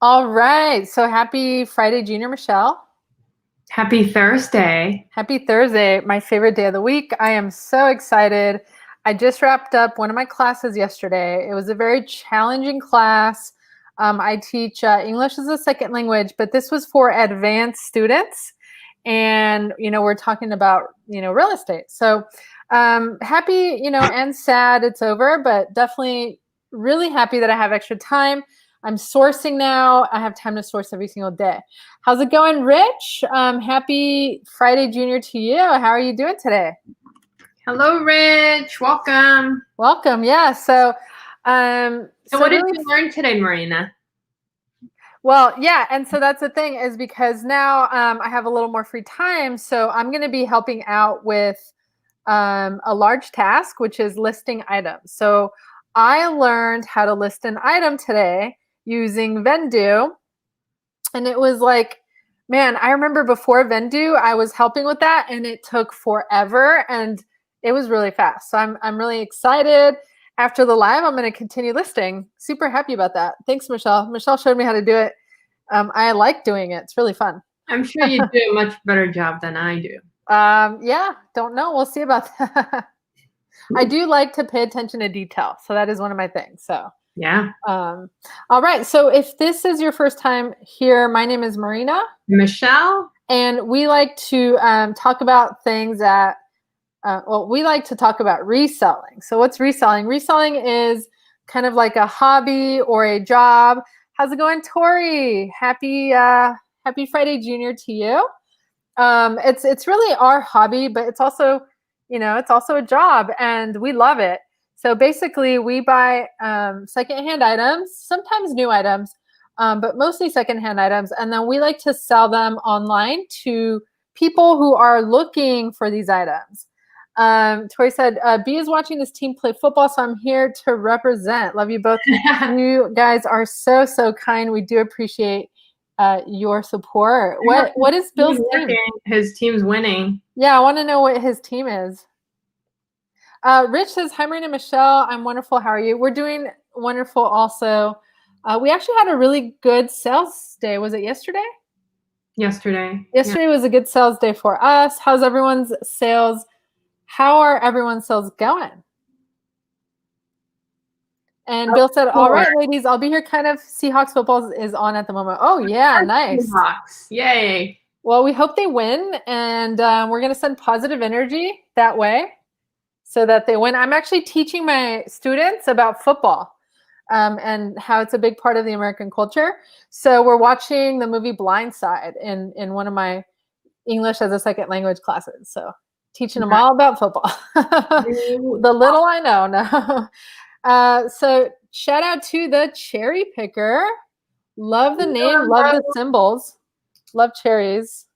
All right. So happy Friday, Junior Michelle. Happy Thursday. Happy Thursday, my favorite day of the week. I am so excited. I just wrapped up one of my classes yesterday. It was a very challenging class. I teach English as a second language, but this was for advanced students. And, we're talking about, real estate. So happy, and sad it's over, but definitely really happy that I have extra time. I'm sourcing now. I have time to source every single day. How's it going, Rich? Happy Friday, Junior, to you. How are you doing today? Hello, Rich. Welcome. Welcome. Yeah. So what did you learn today, Marina? Well, yeah. And so that's the thing is because now I have a little more free time. So I'm going to be helping out with a large task, which is listing items. So I learned how to list an item today using Vendoo. And it was like, man, I remember before Vendoo, I was helping with that and it took forever and it was really fast. So I'm really excited. After the live, I'm going to continue listing. Super happy about that. Thanks, Michelle. Michelle showed me how to do it. I like doing it. It's really fun. I'm sure you do a much better job than I do. Yeah, don't know. We'll see about that. I do like to pay attention to detail. So that is one of my things. So yeah. All right. So if this is your first time here, my name is Marina. Michelle. And we like to talk about things that, we like to talk about reselling. So what's reselling? Reselling is kind of like a hobby or a job. How's it going, Tori? Happy Friday, Junior, to you. It's really our hobby, but it's also, it's also a job and we love it. So basically we buy secondhand items, sometimes new items, but mostly secondhand items. And then we like to sell them online to people who are looking for these items. Tori said, B is watching this team play football, so I'm here to represent. Love you both. You guys are so, so kind. We do appreciate your support. What is Bill's team? His team's winning. Yeah, I want to know what his team is. Rich says, hi, Marina, Michelle. I'm wonderful. How are you? We're doing wonderful also. We actually had a really good sales day. Was it yesterday? Yesterday. Yesterday was a good sales day for us. How's everyone's sales? How are everyone's sales going? And Bill said, all right, ladies, I'll be here. Kind of Seahawks football is on at the moment. Oh, yeah, nice. Seahawks. Yay. Well, we hope they win. And we're going to send positive energy that way so that they win. I'm actually teaching my students about football and how it's a big part of the American culture. So we're watching the movie Blind Side in one of my English as a second language classes. So teaching them all about football. The little I know. No. So shout out to the cherry picker. Love the name, love the symbols, love cherries.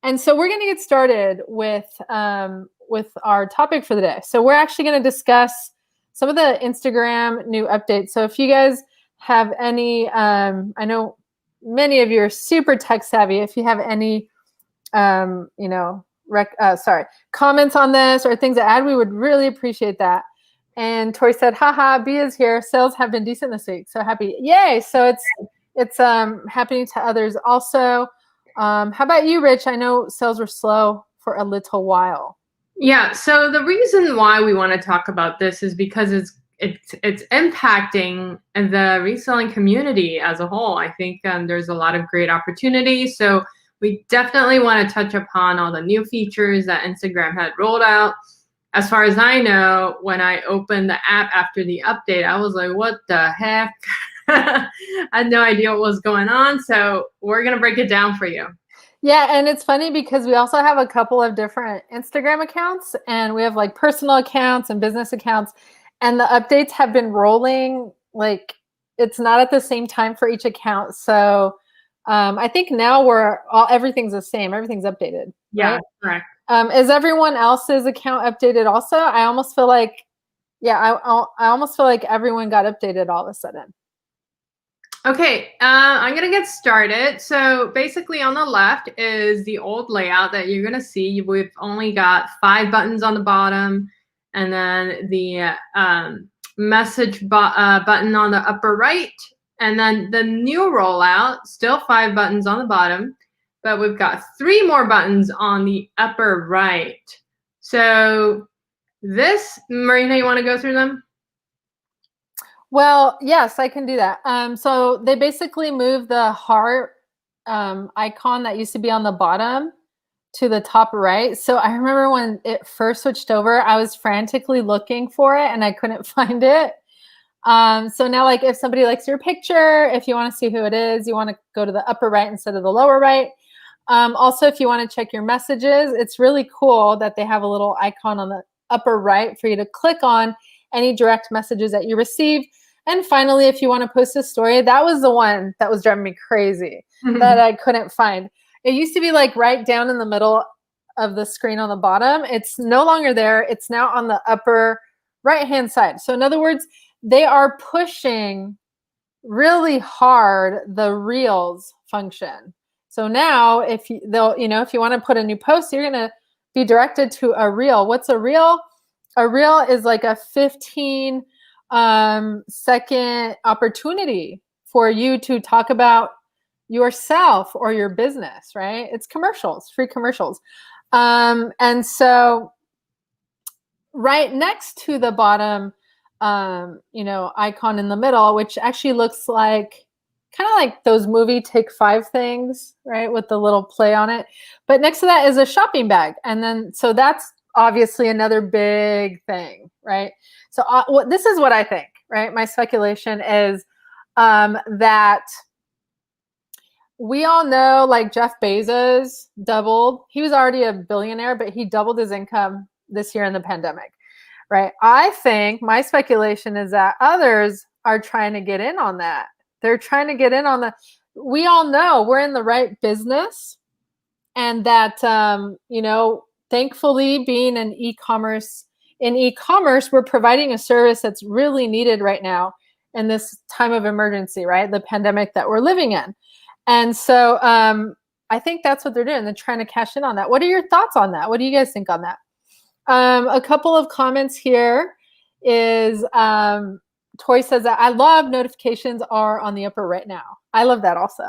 And so we're going to get started with our topic for the day. So we're actually going to discuss some of the Instagram new updates. So if you guys have any, I know many of you are super tech savvy. If you have any, comments on this or things to add, we would really appreciate that. And Tori said, haha, B is here. Sales have been decent this week. So happy. Yay. So it's happening to others also. How about you, Rich? I know sales were slow for a little while. Yeah. So the reason why we want to talk about this is because it's impacting the reselling community as a whole. I think there's a lot of great opportunities. So we definitely want to touch upon all the new features that Instagram had rolled out. As far as I know, when I opened the app after the update, I was like, what the heck? I had no idea what was going on. So we're going to break it down for you. Yeah, and it's funny because we also have a couple of different Instagram accounts, and we have like personal accounts and business accounts, and the updates have been rolling. Like it's not at the same time for each account. So I think now everything's the same. Everything's updated. Yeah, right? correct. Is everyone else's account updated also? I almost feel like, I almost feel like everyone got updated all of a sudden. Okay, I'm gonna get started. So basically on the left is the old layout that you're gonna see. We've only got 5 buttons on the bottom, and then the message button on the upper right, And then the new rollout, still 5 buttons on the bottom, but we've got 3 more buttons on the upper right. So this, Marina, you want to go through them? Well, yes, I can do that. So they basically moved the heart icon that used to be on the bottom to the top right. So I remember when it first switched over, I was frantically looking for it and I couldn't find it. So now, like, if somebody likes your picture, if you want to see who it is, you want to go to the upper right instead of the lower right. Also, if you want to check your messages, it's really cool that they have a little icon on the upper right for you to click on any direct messages that you receive. And finally, if you want to post a story, that was the one that was driving me crazy that I couldn't find. It used to be like right down in the middle of the screen on the bottom. It's no longer there. It's now on the upper right-hand side. So in other words, they are pushing really hard the Reels function. So now if you want to put a new post, you're going to be directed to a Reel. What's a Reel? A Reel is like a 15 second opportunity for you to talk about yourself or your business, right? It's commercials, free commercials. And so right next to the bottom, icon in the middle, which actually looks like kind of like those movie Take 5 things, right? With the little play on it. But next to that is a shopping bag. And then, so that's obviously another big thing, right? So this is what I think, right? My speculation is that we all know, like, Jeff Bezos doubled. He was already a billionaire, but he doubled his income this year in the pandemic, right? I think my speculation is that others are trying to get in on that. They're trying to get in on the, we all know we're in the right business, and that, thankfully, being in e-commerce, we're providing a service that's really needed right now in this time of emergency, right? The pandemic that we're living in. And so I think that's what they're doing. They're trying to cash in on that. What are your thoughts on that? What do you guys think on that? A couple of comments here is Tori says that I love notifications are on the upper right now. I love that also.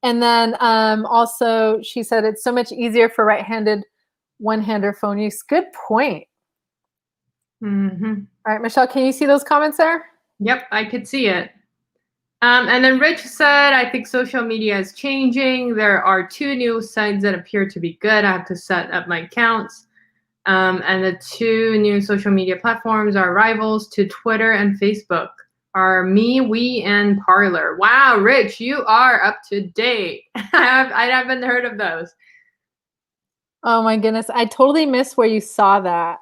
And then also she said it's so much easier for right-handed one-hander phone use. Good point. Mm-hmm. All right, Michelle, can you see those comments there? Yep, I could see it. And then Rich said, I think social media is changing. There are 2 new sites that appear to be good. I have to set up my accounts. And the 2 new social media platforms are rivals to Twitter and Facebook, are MeWe and Parler. Wow, Rich, you are up to date. I haven't heard of those. Oh my goodness, I totally missed where you saw that.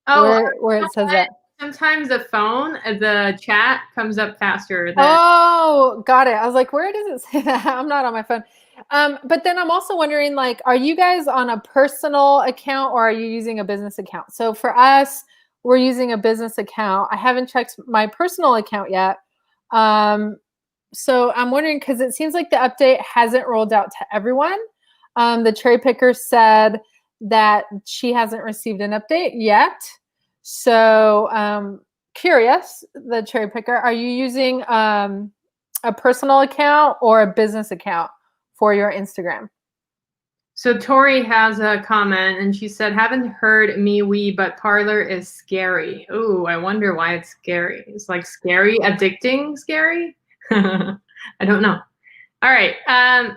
Oh, where it says that. Sometimes the phone, the chat comes up faster than. Oh, got it. I was like, where does it say that? I'm not on my phone. But then I'm also wondering, like, are you guys on a personal account or are you using a business account? So for us, we're using a business account. I haven't checked my personal account yet. So I'm wondering, because it seems like the update hasn't rolled out to everyone. The cherry picker said that she hasn't received an update yet. So curious, the cherry picker, are you using a personal account or a business account for your Instagram? So Tori has a comment and she said, haven't heard MeWe, but Parler is scary. Ooh, I wonder why it's scary. It's like scary, addicting, scary? I don't know. All right,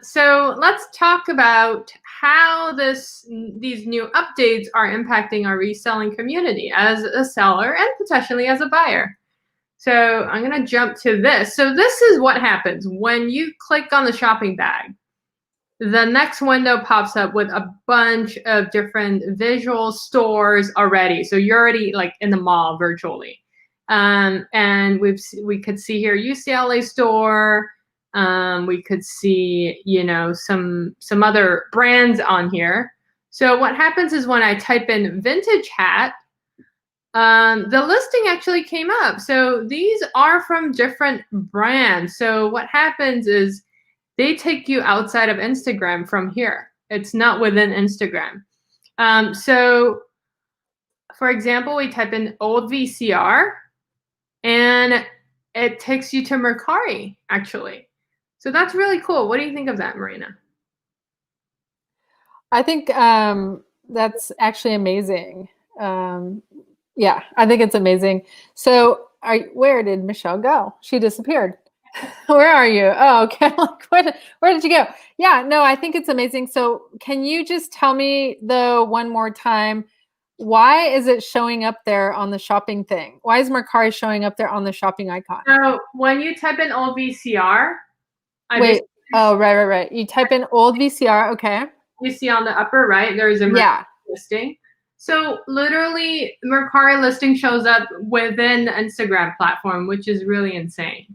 so let's talk about how these new updates are impacting our reselling community as a seller and potentially as a buyer. So I'm gonna jump to this. So this is what happens when you click on the shopping bag. The next window pops up with a bunch of different visual stores already. So you're already like in the mall virtually. And we could see here UCLA store. We could see, some other brands on here. So what happens is when I type in vintage hat, the listing actually came up. So these are from different brands. So what happens is they take you outside of Instagram from here. It's not within Instagram. So for example, we type in old VCR and it takes you to Mercari, actually. So that's really cool. What do you think of that, Marina? I think that's actually amazing. Um, yeah, I think it's amazing. So, where did Michelle go? She disappeared. Where are you? Oh, okay. Like, where did you go? Yeah, no, I think it's amazing. So, can you just tell me though one more time, why is it showing up there on the shopping thing? Why is Mercari showing up there on the shopping icon? So when you type in old VCR, I Wait. basically Oh, right. You type in old VCR. Okay. you see on the upper right, there's a Mercari Yeah. listing. So literally, Mercari listing shows up within the Instagram platform, which is really insane.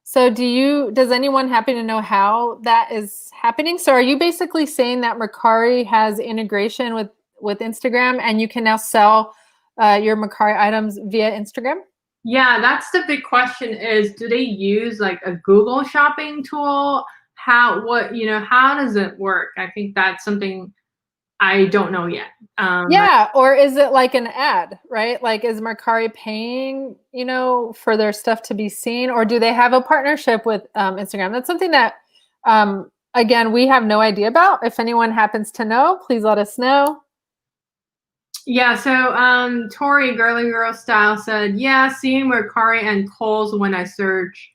So does anyone happen to know how that is happening? So are you basically saying that Mercari has integration with Instagram and you can now sell your Mercari items via Instagram? Yeah, that's the big question is, do they use like a Google shopping tool? How does it work? I think that's something I don't know yet. Right? Yeah, or is it like an ad, right? Like is Mercari paying, for their stuff to be seen, or do they have a partnership with Instagram? That's something that, again, we have no idea about. If anyone happens to know, please let us know. Yeah, so Tori, Girly Girl Style said, yeah, seeing Mercari and Kohl's when I search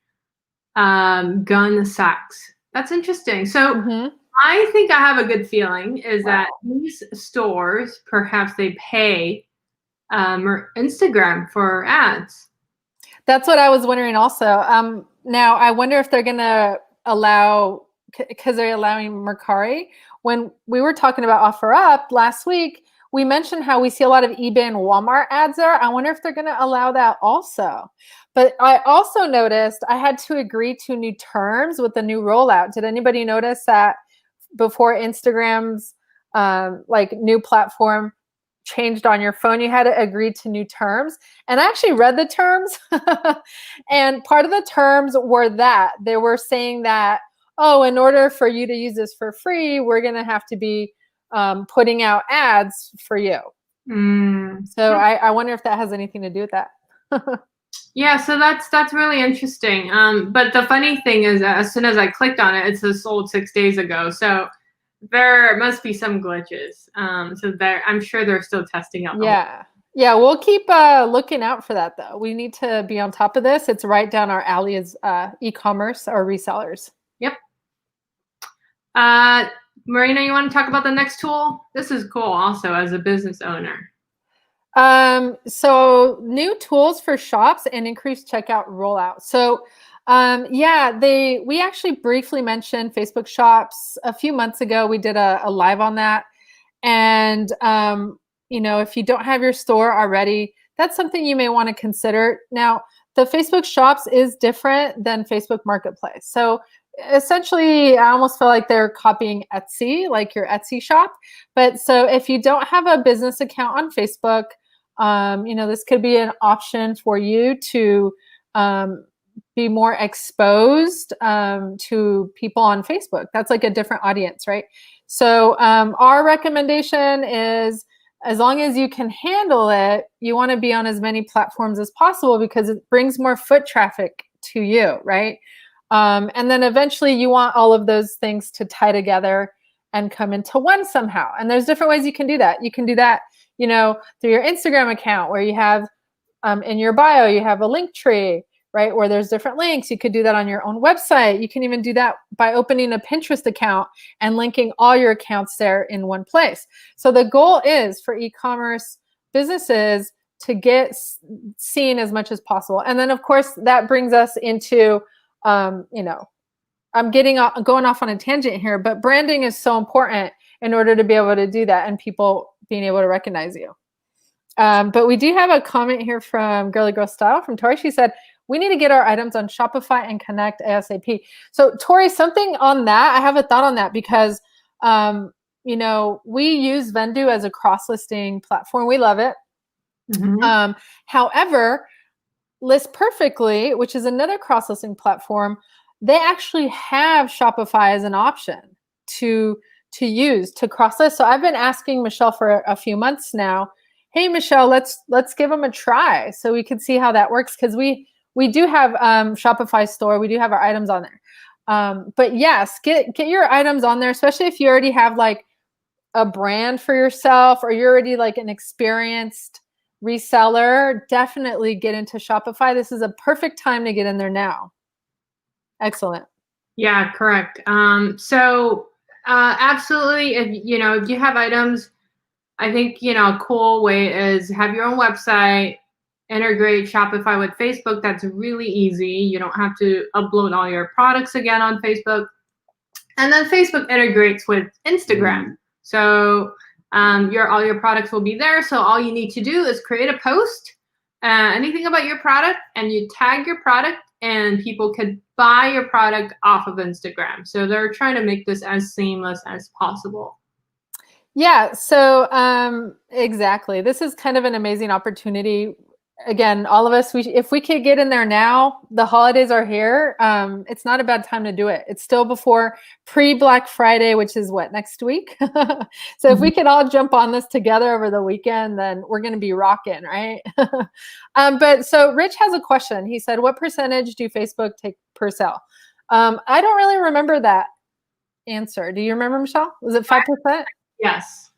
gun sacks. That's interesting. So Mm-hmm. I think I have a good feeling is that these stores, perhaps they pay or Instagram for ads. That's what I was wondering also. Now I wonder if they're going to allow, because they're allowing Mercari. When we were talking about OfferUp last week, we mentioned how we see a lot of eBay and Walmart ads there. I wonder if they're going to allow that also. But I also noticed I had to agree to new terms with the new rollout. Did anybody notice that before Instagram's like new platform changed on your phone, you had to agree to new terms? And I actually read the terms. And part of the terms were that they were saying that, oh, in order for you to use this for free, we're going to have to be putting out ads for you. Mm. So I wonder if that has anything to do with that. Yeah, so that's really interesting. But the funny thing is, as soon as I clicked on it, it says sold 6 days ago. So there must be some glitches. So I'm sure they're still testing out. Yeah, we'll keep looking out for that though. We need to be on top of this. It's right down our alley as e-commerce or resellers. Yep. Marina, you want to talk about the next tool? This is cool also as a business owner. So new tools for shops and increased checkout rollout. So we actually briefly mentioned Facebook shops a few months ago. We did a live on that. And if you don't have your store already, that's something you may want to consider. Now, the Facebook shops is different than Facebook Marketplace. So essentially, I almost feel like they're copying Etsy, like your Etsy shop. But so if you don't have a business account on Facebook, this could be an option for you to be more exposed to people on Facebook. That's like a different audience, right? So our recommendation is, as long as you can handle it, you want to be on as many platforms as possible because it brings more foot traffic to you, right? And then eventually you want all of those things to tie together and come into one somehow. And there's different ways you can do that. You can do that, through your Instagram account where you have in your bio, you have a link tree, right? Where there's different links. You could do that on your own website. You can even do that by opening a Pinterest account and linking all your accounts there in one place. So the goal is for e-commerce businesses to get seen as much as possible. And then of course that brings us into, I'm going off on a tangent here, but branding is so important in order to be able to do that and people being able to recognize you. But we do have a comment here from Girly Girl Style from Tori. She said, we need to get our items on Shopify and connect ASAP. So Tori, something on that, I have a thought on that because, we use Vendoo as a cross-listing platform. We love it. Mm-hmm. However, List Perfectly, which is another cross-listing platform, they actually have Shopify as an option to use to cross-list. So I've been asking Michelle for a few months now, hey Michelle, let's give them a try so we can see how that works, because we we do have Shopify store. We do have our items on there. But yes, get your items on there, especially if you already have like a brand for yourself or you're already like an experienced reseller. Definitely get into Shopify. This is a perfect time to get in there now. Excellent. Yeah, correct. Absolutely, if you have items, I think a cool way is have your own website, integrate Shopify with Facebook. That's really easy. You don't have to upload all your products again on Facebook. And then Facebook integrates with Instagram. So all your products will be there. So all you need to do is create a post, anything about your product, and you tag your product, and people could buy your product off of Instagram. So they're trying to make this as seamless as possible. Yeah, so exactly. This is kind of an amazing opportunity. Again, all of us, if we could get in there now, the holidays are here. It's not a bad time to do it. It's still before pre-Black Friday, which is what, next week? So if we could all jump on this together over the weekend, then we're going to be rocking, right? But so Rich has a question. He said, what percentage do Facebook take per sale? I don't really remember that answer. Do you remember, Michelle? Was it 5%? Yes.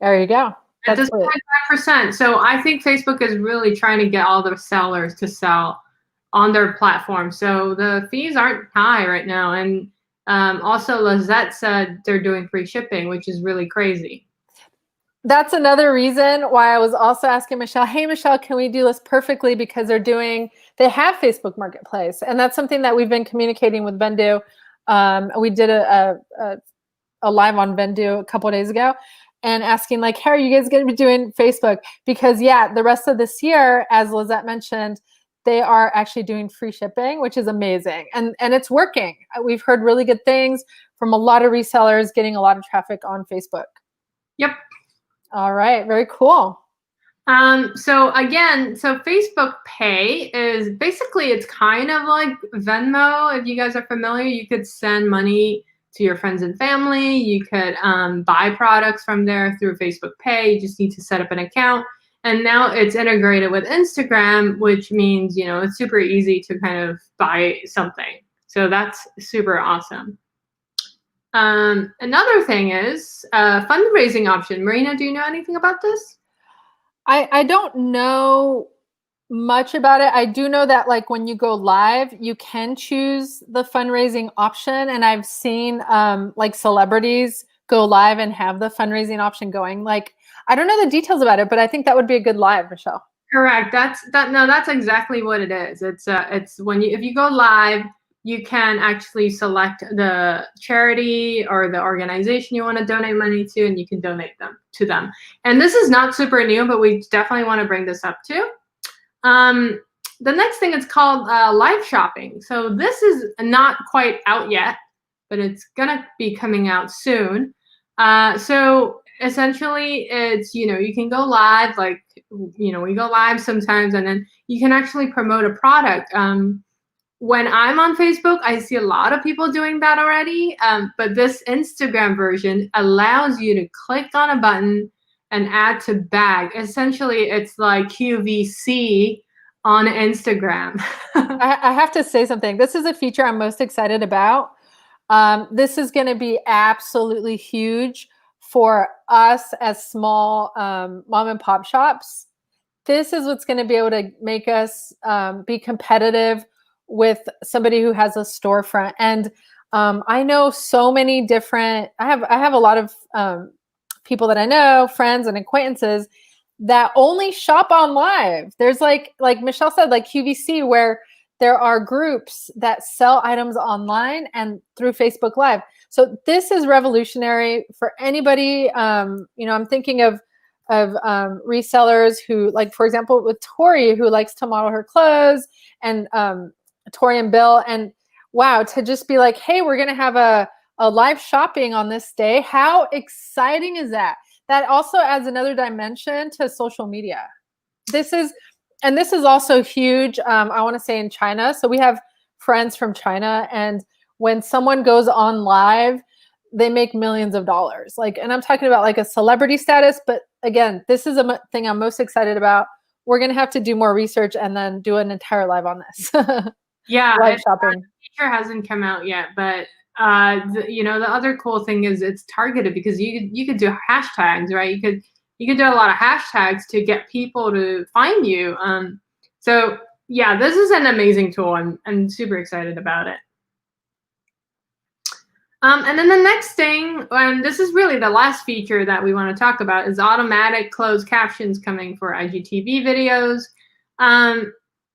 There you go. At this point, 5%. So I think Facebook is really trying to get all the sellers to sell on their platform. So the fees aren't high right now. And also Lizette said they're doing free shipping, which is really crazy. That's another reason why I was also asking Michelle, hey, Michelle, can we do this perfectly? Because they have Facebook Marketplace. And that's something that we've been communicating with Vendoo. We did a live on Vendoo a couple of days ago and asking like, how are you guys going to be doing Facebook? Because yeah, the rest of this year, as Lizette mentioned, they are actually doing free shipping, which is amazing. And it's working. We've heard really good things from a lot of resellers getting a lot of traffic on Facebook. Yep. All right. Very cool. So Facebook Pay is basically, it's kind of like Venmo. If you guys are familiar, you could send money to your friends and family. You could buy products from there through Facebook Pay. You just need to set up an account. And now it's integrated with Instagram, which means, it's super easy to kind of buy something. So that's super awesome. Another thing is fundraising option. Marina, do you know anything about this? I don't know much about it. I do know that like when you go live, you can choose the fundraising option. And I've seen like celebrities go live and have the fundraising option going. Like, I don't know the details about it, but I think that would be a good live, Michelle. Correct. That's exactly what it is. It's if you go live, you can actually select the charity or the organization you want to donate money to, and you can donate them to them. And this is not super new, but we definitely want to bring this up too. The next thing is called live shopping. So this is not quite out yet, but it's gonna be coming out soon. So essentially it's, you can go live, like, we go live sometimes, and then you can actually promote a product. When I'm on Facebook, I see a lot of people doing that already, but this Instagram version allows you to click on a button and add to bag. Essentially, it's like QVC on Instagram. I have to say something. This is a feature I'm most excited about. This is going to be absolutely huge for us as small mom and pop shops. This is what's going to be able to make us be competitive with somebody who has a storefront. And I know so many different, I have a lot of people that I know, friends and acquaintances that only shop on live. There's like Michelle said, like QVC, where there are groups that sell items online and through Facebook Live. So this is revolutionary for anybody. I'm thinking of resellers who, like, for example, with Tori, who likes to model her clothes, and Tori and Bill, and wow, to just be like, hey, we're going to have a live shopping on this day. How exciting is that? That also adds another dimension to social media. This is also huge. I want to say in China. So we have friends from China, and when someone goes on live, they make millions of dollars. Like, and I'm talking about like a celebrity status. But again, this is a thing I'm most excited about we're going to have to do more research and then do an entire live on this. Yeah, Live shopping. the feature hasn't come out yet, but the other cool thing is it's targeted because you could do hashtags, right? You could do a lot of hashtags to get people to find you. So yeah, this is an amazing tool. I'm super excited about it. And then the next thing, and this is really the last feature that we want to talk about, is automatic closed captions coming for IGTV videos.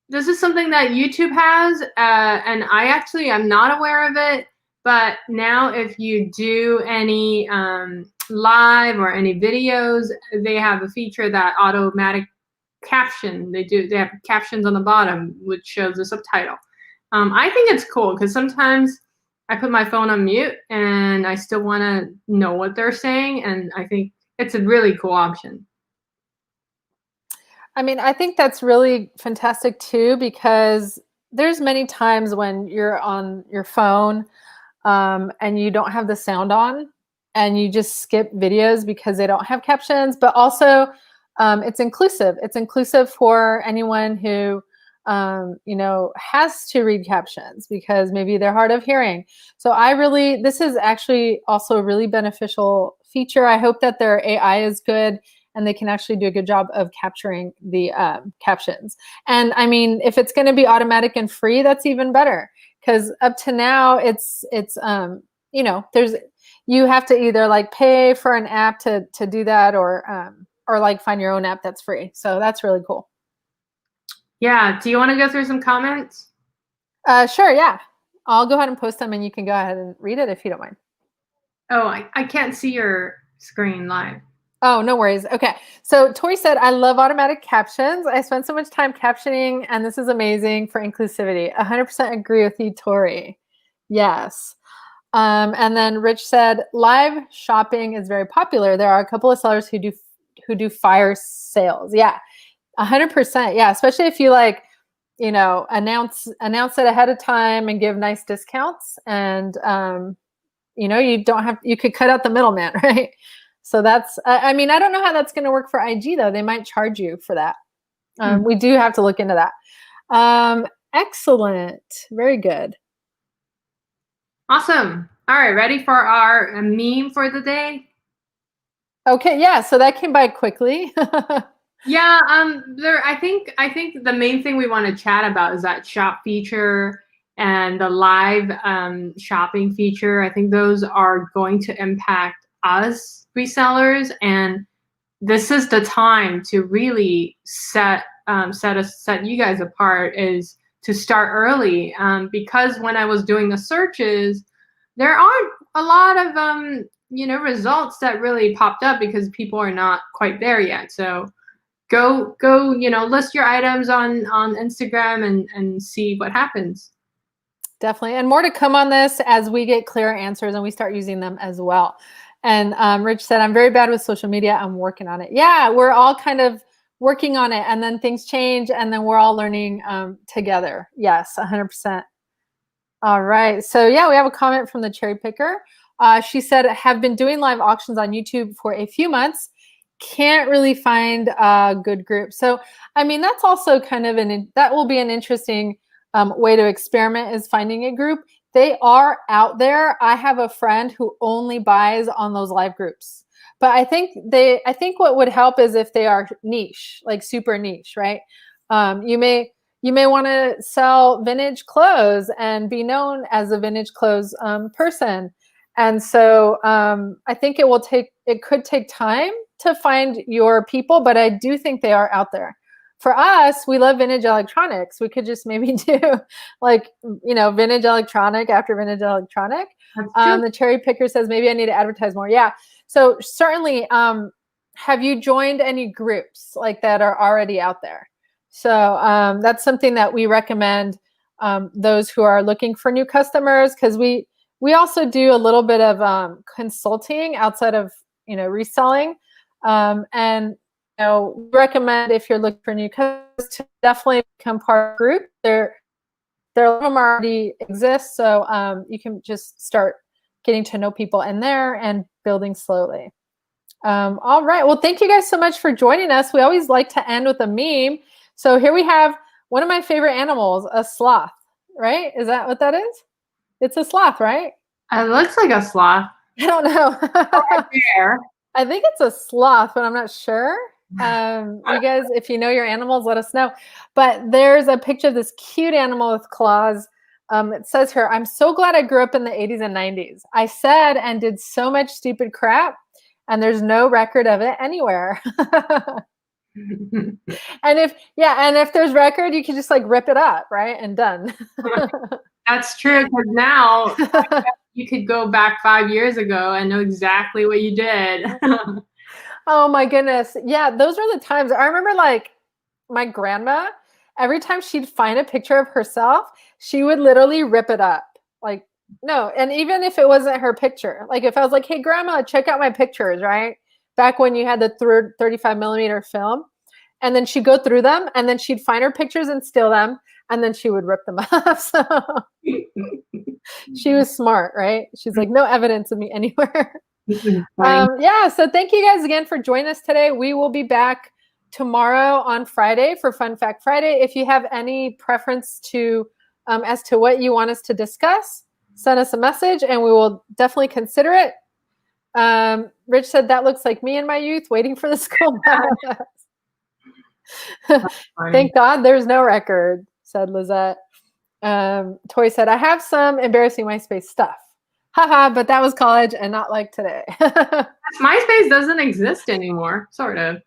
This is something that YouTube has, and I actually am not aware of it. But now if you do any live or any videos, they have a feature that automatic caption. They have captions on the bottom, which shows the subtitle. I think it's cool because sometimes I put my phone on mute and I still want to know what they're saying, and I think it's a really cool option. I mean, I think that's really fantastic too, because there's many times when you're on your phone and you don't have the sound on and you just skip videos because they don't have captions, but also it's inclusive. It's inclusive for anyone who has to read captions because maybe they're hard of hearing. So this is actually also a really beneficial feature. I hope that their AI is good and they can actually do a good job of capturing the captions. And I mean, if it's going to be automatic and free, that's even better, because up to now you have to either like pay for an app to do that, or like find your own app that's free. So that's really cool. Yeah. Do you want to go through some comments? Sure. Yeah. I'll go ahead and post them and you can go ahead and read it if you don't mind. Oh, I can't see your screen live. Oh, no worries. Okay. So Tori said, I love automatic captions. I spend so much time captioning and this is amazing for inclusivity. 100% agree with you, Tori. Yes. And then Rich said, live shopping is very popular. There are a couple of sellers who do fire sales. Yeah. 100%. Yeah. Especially if you announce it ahead of time and give nice discounts, and you could cut out the middleman, right? So that's, I mean, I don't know how that's going to work for IG though. They might charge you for that. We do have to look into that. Excellent. Very good. Awesome. All right, ready for our meme for the day? Okay, yeah. So that came by quickly. Yeah, I think the main thing we want to chat about is that shop feature and the live shopping feature. I think those are going to impact us resellers, and this is the time to really set you guys apart, is to start early, because when I was doing the searches, there aren't a lot of results that really popped up because people are not quite there yet. So go list your items on Instagram and see what happens. Definitely. And more to come on this as we get clearer answers and we start using them as well. And Rich said, I'm very bad with social media. I'm working on it. Yeah, we're all kind of working on it, and then things change and then we're all learning together. Yes, 100%. All right. So yeah, we have a comment from the cherry picker. She said, have been doing live auctions on YouTube for a few months. Can't really find a good group. So, I mean, that's also kind of that will be an interesting way to experiment, is finding a group. They are out there. I have a friend who only buys on those live groups. But I think what would help is if they are niche, like super niche, right? You may want to sell vintage clothes and be known as a vintage clothes person. And so I think it could take time to find your people, but I do think they are out there. For us, we love vintage electronics. We could just maybe do vintage electronic after vintage electronic. The cherry picker says, maybe I need to advertise more. Yeah. So certainly, have you joined any groups like that are already out there? So that's something that we recommend those who are looking for new customers, because we also do a little bit of consulting outside of reselling, and recommend, if you're looking for new customers, to definitely become part of a group. There a lot of them already exist, so you can just start getting to know people in there and building slowly. All right. Well, thank you guys so much for joining us. We always like to end with a meme. So here we have one of my favorite animals, a sloth, right? Is that what that is? It's a sloth, right? It looks like a sloth. I don't know. Bear. I think it's a sloth, but I'm not sure. You guys, if you know your animals, let us know. But there's a picture of this cute animal with claws. It says here, I'm so glad I grew up in the 80s and 90s. I said and did so much stupid crap, and there's no record of it anywhere. And if there's record, you can just like rip it up, right? And done. That's true, because now you could go back 5 years ago and know exactly what you did. Oh my goodness. Yeah, those are the times. I remember like my grandma, every time she'd find a picture of herself, she would literally rip it up. Like, no, and even if it wasn't her picture, like if I was like, hey, grandma, check out my pictures, right? Back when you had the 35 millimeter film. And then she'd go through them and then she'd find her pictures and steal them. And then she would rip them up. So she was smart, right? She's like, no evidence of me anywhere. Yeah, so thank you guys again for joining us today. We will be back tomorrow on Friday for Fun Fact Friday. If you have any preference to as to what you want us to discuss, send us a message and we will definitely consider it. Rich said that looks like me in my youth waiting for the school bus. Thank God there's no record, said Lizette. Toy said, I have some embarrassing MySpace stuff. Haha, but that was college and not like today. MySpace doesn't exist anymore, sort of.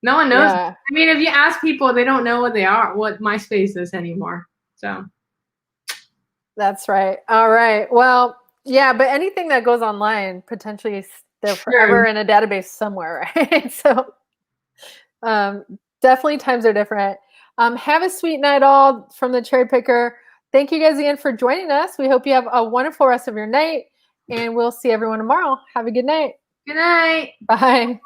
No one knows. Yeah. I mean, if you ask people, they don't know what MySpace is anymore. So That's right. All right. Well, yeah, but anything that goes online potentially is there forever in a database somewhere, right? So definitely times are different. Have a sweet night all from the Cherry Picker. Thank you guys again for joining us. We hope you have a wonderful rest of your night, and we'll see everyone tomorrow. Have a good night. Good night. Bye.